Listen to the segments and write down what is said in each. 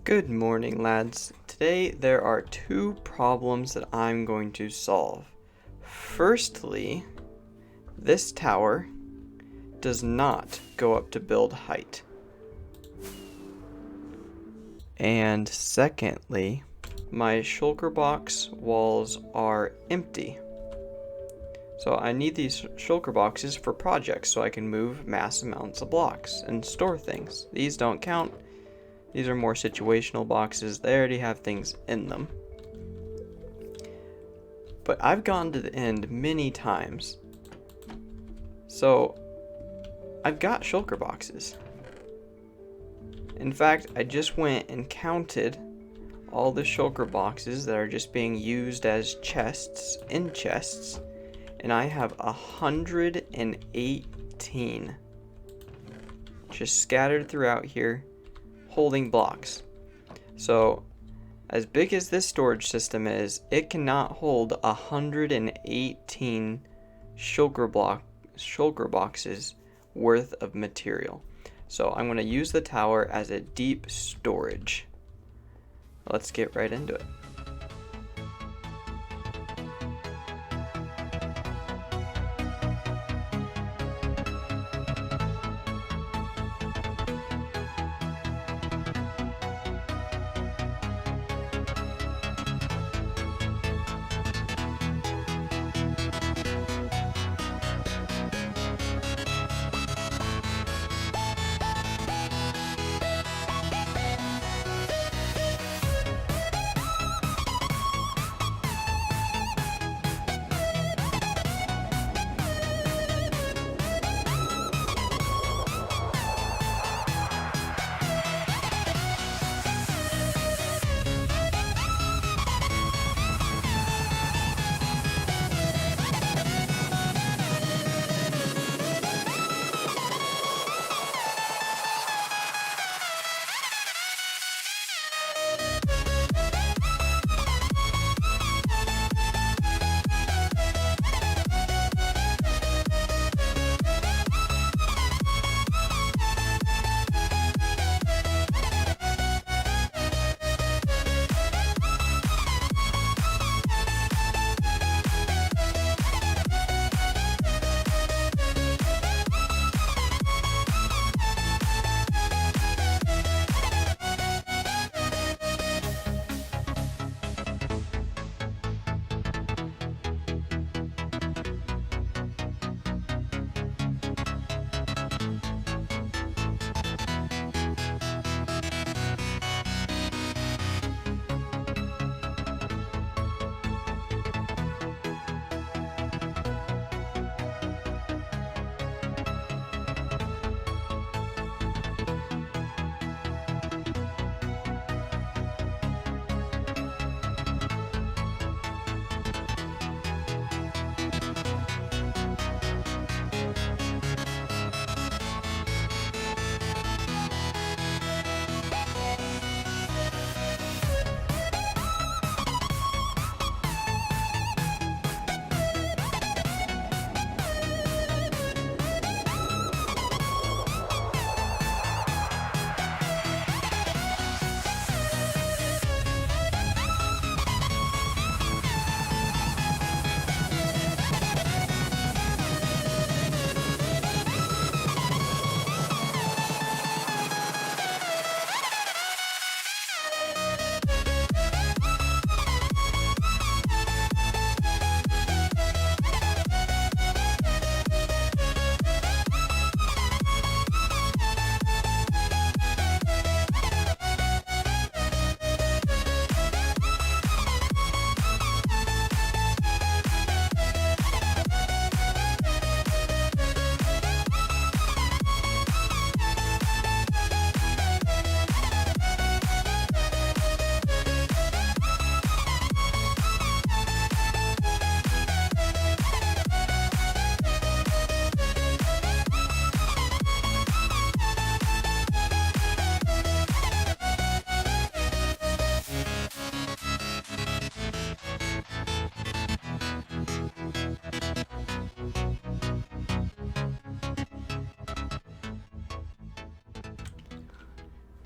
Good morning, lads. Today there are two problems that I'm going to solve. Firstly, this tower does not go up to build height. And secondly, my shulker box walls are empty. So I need these shulker boxes for projects so I can move mass amounts of blocks and store things. These don't count. These are more situational boxes. They already have things in them. But I've gone to the end many times. So I've got shulker boxes. In fact, I just went and counted all the shulker boxes that are just being used as chests in chests. And I have 118 just scattered throughout here, holding blocks. So as big as this storage system is, it cannot hold 118 shulker boxes worth of material. So I'm going to use the tower as a deep storage. Let's get right into it.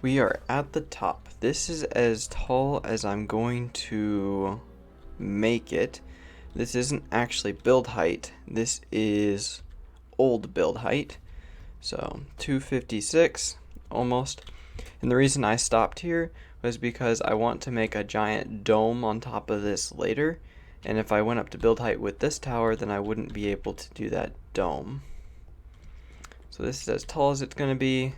We are at the top. this is as tall as I'm going to make it. This isn't actually build height. This is old build height. So 256 almost. And the reason I stopped here was because I want to make a giant dome on top of this later. And if I went up to build height with this tower, then I wouldn't be able to do that dome. So this is as tall as it's going to be.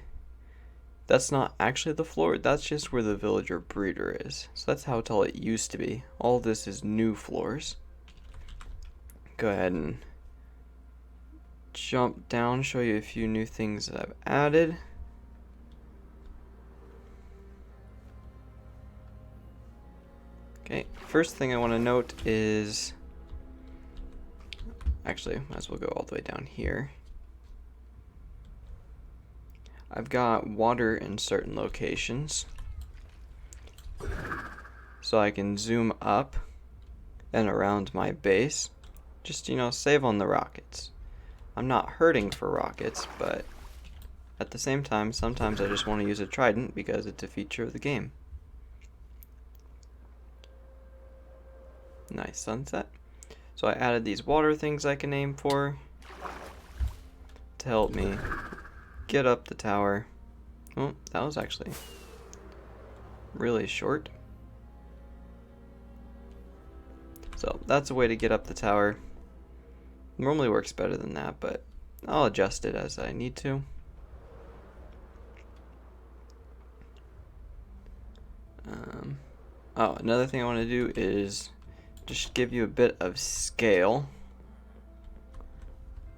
That's not actually the floor, that's just where the villager breeder is. So that's how tall it used to be. All this is new floors. Go ahead and jump down, show you a few new things that I've added. Okay, first thing I want to note is, actually, might as well go all the way down here. I've got water in certain locations, so I can zoom up and around my base. Just, save on the rockets. I'm not hurting for rockets, but at the same time, sometimes I just want to use a trident because it's a feature of the game. Nice sunset. So I added these water things I can aim for to help me get up the tower. Oh, that was actually really short. So that's a way to get up the tower. Normally works better than that, but I'll adjust it as I need to. Oh, another thing I want to do is just give you a bit of scale.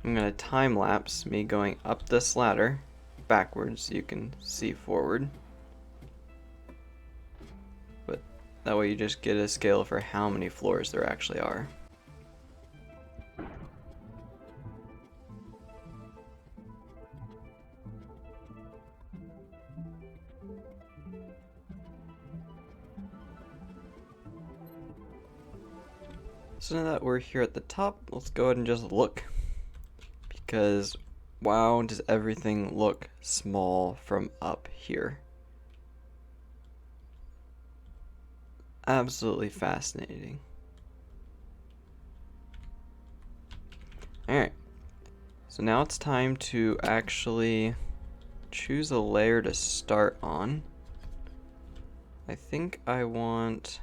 I'm going to time lapse me going up this ladder backwards so you can see forward. But that way you just get a scale for how many floors there actually are. So now that we're here at the top, let's go ahead and just look. Because wow, does everything look small from up here. Absolutely fascinating. Alright, so now it's time to actually choose a layer to start on. I think I want...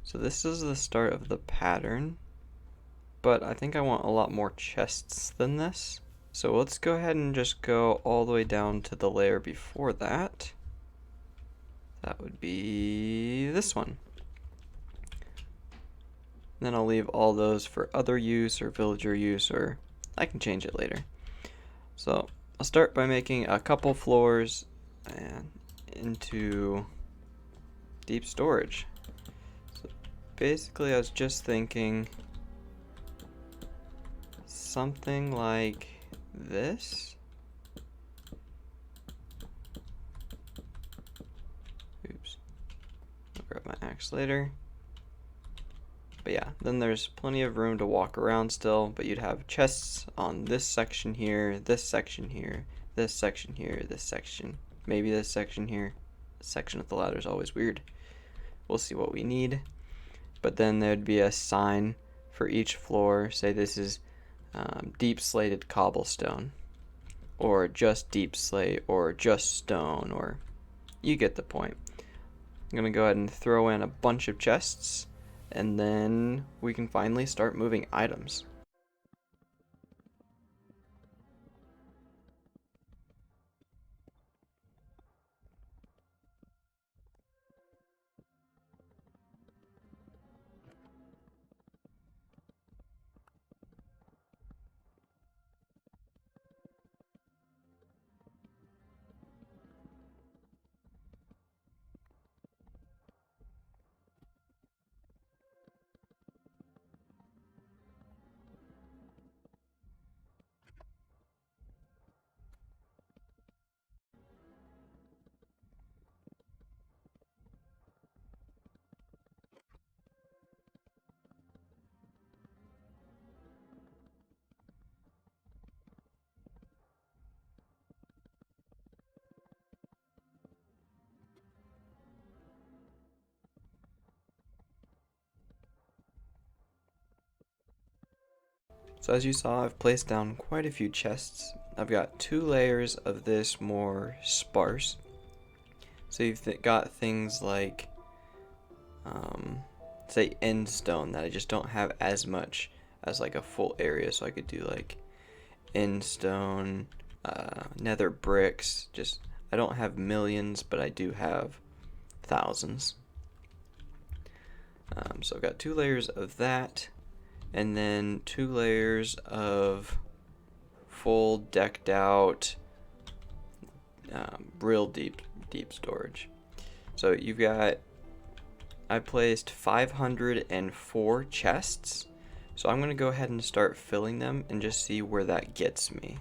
So this is the start of the pattern, but I think I want a lot more chests than this. So let's go ahead and just go all the way down to the layer before that. That would be this one. Then I'll leave all those for other use or villager use, or I can change it later. So I'll start by making a couple floors and into deep storage. So basically I was just thinking something like this. Oops. I'll grab my axe later. But yeah, then there's plenty of room to walk around still, but you'd have chests on this section here, this section here, this section here, this section, maybe this section here. The section with the ladder is always weird. We'll see what we need. But then there'd be a sign for each floor. Say this is deep slated cobblestone, or just deep slate, or just stone, or you get the point. I'm gonna go ahead and throw in a bunch of chests, and then we can finally start moving items. So as you saw, I've placed down quite a few chests. I've got 2 layers of this more sparse. So you've got things like, say, end stone that I just don't have as much as like a full area. So I could do like end stone, nether bricks. Just, I don't have millions, but I do have thousands. So I've got 2 layers of that, and then 2 layers of full decked out, real deep storage. So you've got, I placed 504 chests. So I'm going to go ahead and start filling them and just see where that gets me.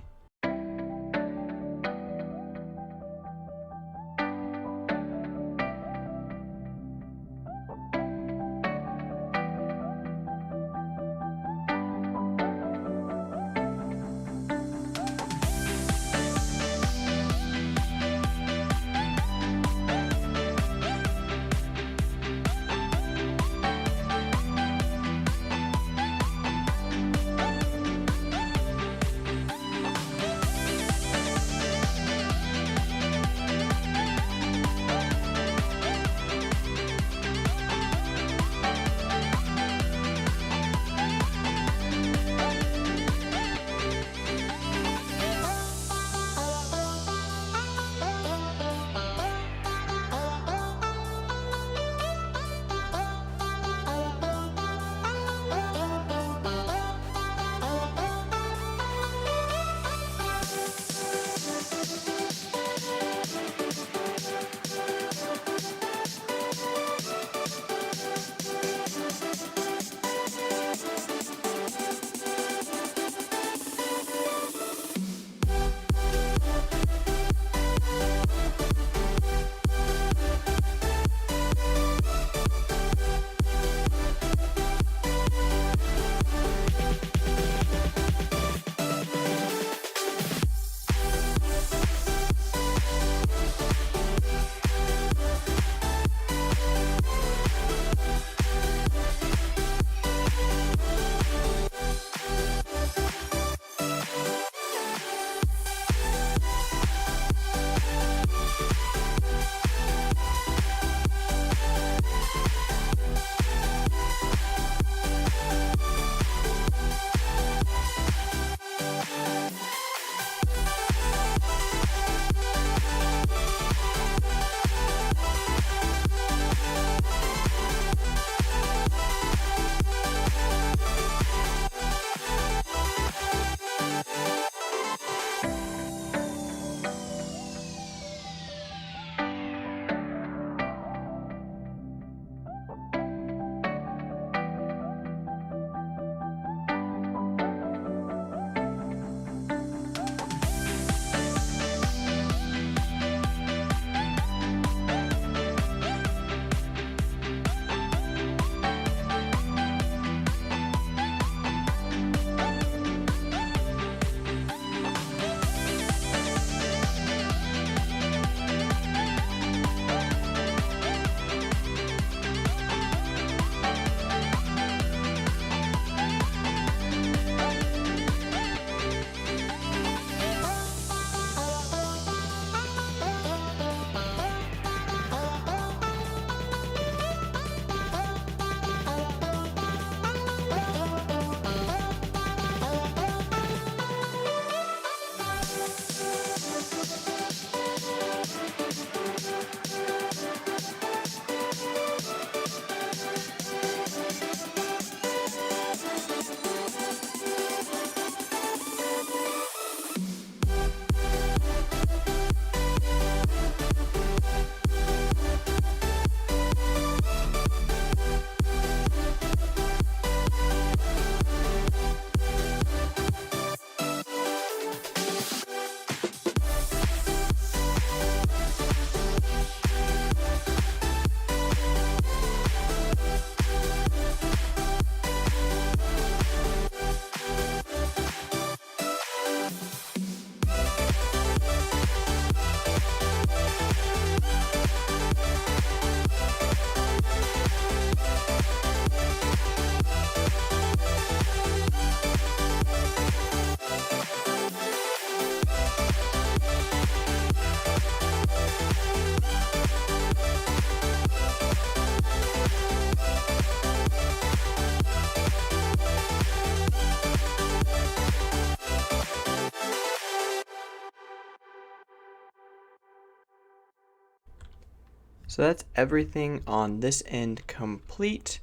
So that's everything on this end complete.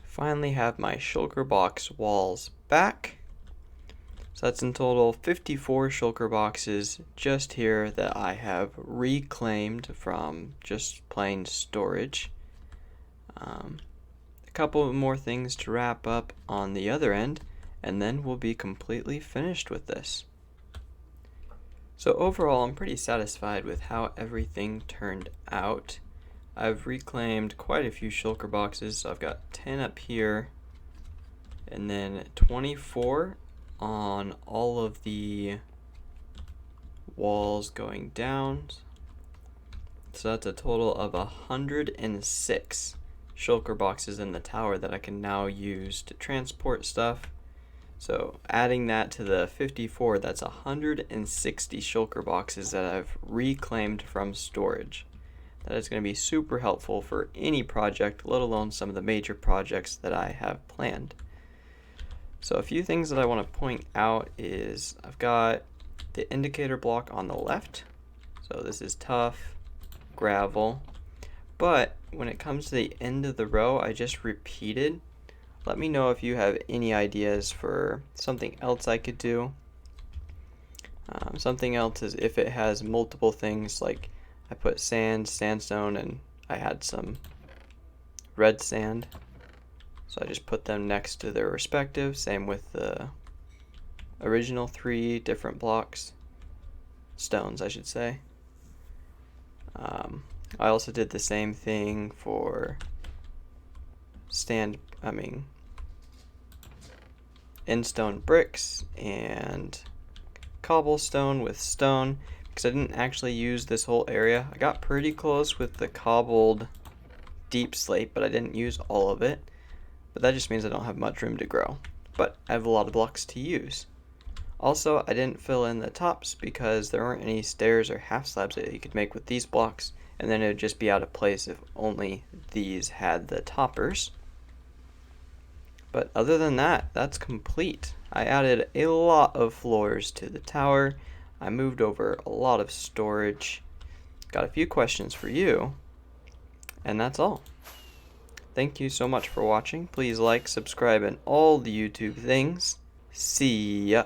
Finally have my shulker box walls back. So that's in total 54 shulker boxes just here that I have reclaimed from just plain storage. A couple more things to wrap up on the other end, and then we'll be completely finished with this. So overall, I'm pretty satisfied with how everything turned out. I've reclaimed quite a few shulker boxes. So I've got 10 up here, and then 24 on all of the walls going down. So that's a total of 106 shulker boxes in the tower that I can now use to transport stuff. So adding that to the 54, that's 160 shulker boxes that I've reclaimed from storage. That is going to be super helpful for any project, let alone some of the major projects that I have planned. So a few things that I want to point out is I've got the indicator block on the left. So this is tough, gravel. But when it comes to the end of the row, I just repeated. Let me know if you have any ideas for something else I could do. Something else is if it has multiple things, like I put sand, sandstone, and I had some red sand. So I just put them next to their respective. Same with the original 3 different blocks. Stones, I should say. I also did the same thing for end-stone bricks and cobblestone with stone, because I didn't actually use this whole area. I got pretty close with the cobbled deep slate, but I didn't use all of it. But that just means I don't have much room to grow. But I have a lot of blocks to use. Also, I didn't fill in the tops because there weren't any stairs or half slabs that you could make with these blocks, and then it would just be out of place if only these had the toppers. But other than that, that's complete. I added a lot of floors to the tower. I moved over a lot of storage. Got a few questions for you, and that's all. Thank you so much for watching. Please like, subscribe, and all the YouTube things. See ya.